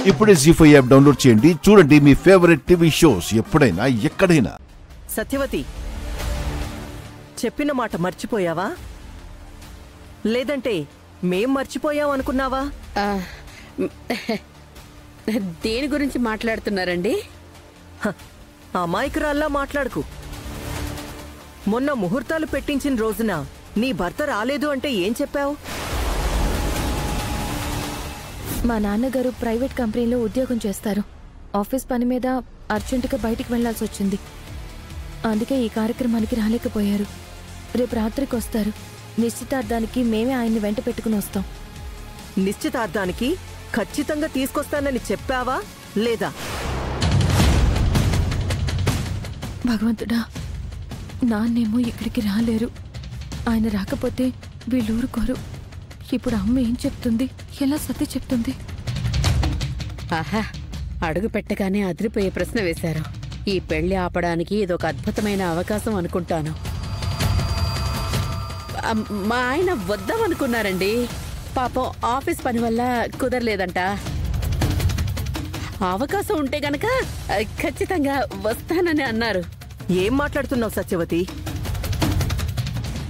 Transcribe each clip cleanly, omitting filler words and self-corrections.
ఇప్పుడే జీ5 app download చేయండి. చూడండి మీ ఫేవరెట్ టీవీ షోస్ ఎప్పుడైనా ఎక్కడైనా. సత్యవతి, చెప్పిన మాట మర్చిపోయావా? లేదంటే మేం మర్చిపోయావనుకున్నావా? దేని గురించి మాట్లాడుతున్నారండి? అమాయకురాల్లా మాట్లాడుకు. మొన్న ముహూర్తాలు పెట్టించిన రోజున నీ భర్త రాలేదు అంటే ఏం చెప్పావు? మా నాన్నగారు ప్రైవేట్ కంపెనీలో ఉద్యోగం చేస్తారు. ఆఫీస్ పని మీద అర్జెంటుగా బయటికి వెళ్లాల్సి వచ్చింది. అందుకే ఈ కార్యక్రమానికి రాలేకపోయారు. రేపు రాత్రికి వస్తారు. నిశ్చితార్థానికి మేమే ఆయన్ని వెంట పెట్టుకుని వస్తాం. నిశ్చితార్థానికి ఖచ్చితంగా తీసుకొస్తానని చెప్పావా లేదా? భగవంతుడా, నాన్నేమో ఇక్కడికి రాలేరు. ఆయన రాకపోతే వీళ్ళూరుకోరు. ఇప్పుడు అమ్మ ఏం చెప్తుంది? ఎలా సత్య చెప్తుంది? ఆహా, అడుగు పెట్టగానే అదిరిపోయే ప్రశ్న వేశారు. ఈ పెళ్లి ఆపడానికి ఇదొక అద్భుతమైన అవకాశం అనుకుంటాను. మా ఆయన వద్దామనుకున్నారండి. పాపం ఆఫీస్ పని వల్ల కుదరలేదంట. అవకాశం ఉంటే గనక ఖచ్చితంగా వస్తానని అన్నారు. ఏం మాట్లాడుతున్నావు సత్యవతి?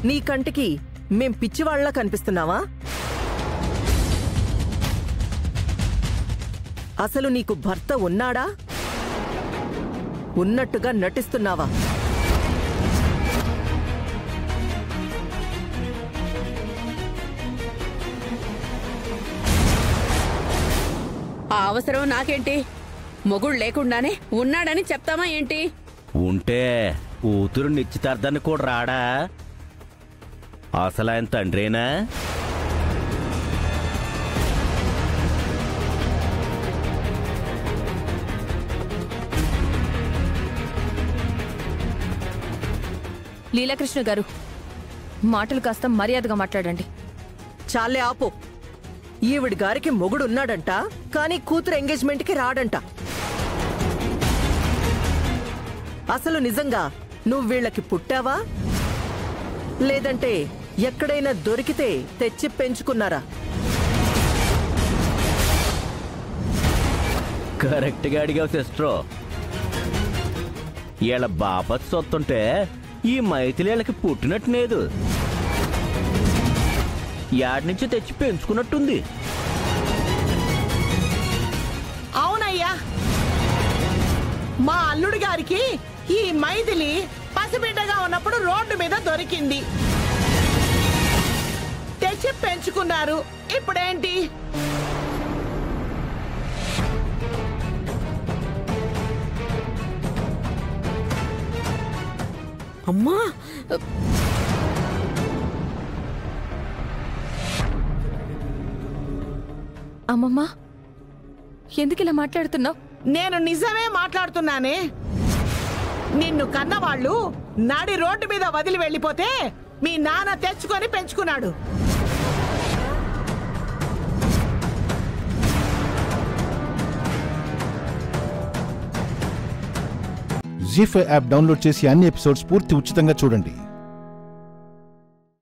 నీ కంటికి మేం పిచ్చివాళ్లా కనిపిస్తున్నావా? అసలు నీకు భర్త ఉన్నాడా? ఉన్నట్టుగా నటిస్తున్నావా? ఆ అవసరం నాకేంటి? మొగుడు లేకుండానే ఉన్నాడని చెప్తామా ఏంటి? ఉంటే కూతురు నిశ్చితార్థాన్ని కూడా రాడా? అసలు ఆయన తండ్రేనా? లీలాకృష్ణ గారు, మాటలు కాస్త మర్యాదగా మాట్లాడండి. చాలే ఆపు. ఈవిడి గారికి మొగుడున్నాడంట, కానీ కూతురు ఎంగేజ్మెంట్కి రాడంట. అసలు నిజంగా నువ్వు వీళ్ళకి పుట్టావా? లేదంటే ఎక్కడైనా దొరికితే తెచ్చి పెంచుకున్నారా? కరెక్ట్గా అడిగావు సిస్టరు. వీళ్ళ బాపత్ సొత్తుంటే ఈ మైథిలీళ్ళకి పుట్టినట్టు లేదు. యాడ్ నుంచి తెచ్చి పెంచుకున్నట్టుంది. అవునయ్యా, మా అల్లుడి గారికి ఈ మైథిలి పసిబిడ్డగా ఉన్నప్పుడు రోడ్డు మీద దొరికింది. తెచ్చి పెంచుకున్నారు. ఇప్పుడేంటి? అమ్మా, అమ్మమ్మా, ఎందుకు ఇలా మాట్లాడుతున్నావు? నేను నిజమే మాట్లాడుతున్నానే. నిన్ను కన్నవాళ్ళు నాడి రోడ్డు మీద వదిలి వెళ్ళిపోతే మీ నాన్న తెచ్చుకొని పెంచుకున్నాడు. జీ5 యాప్ డౌన్లోడ్ చేసి అన్ని ఎపిసోడ్స్ పూర్తి ఉచితంగా చూడండి.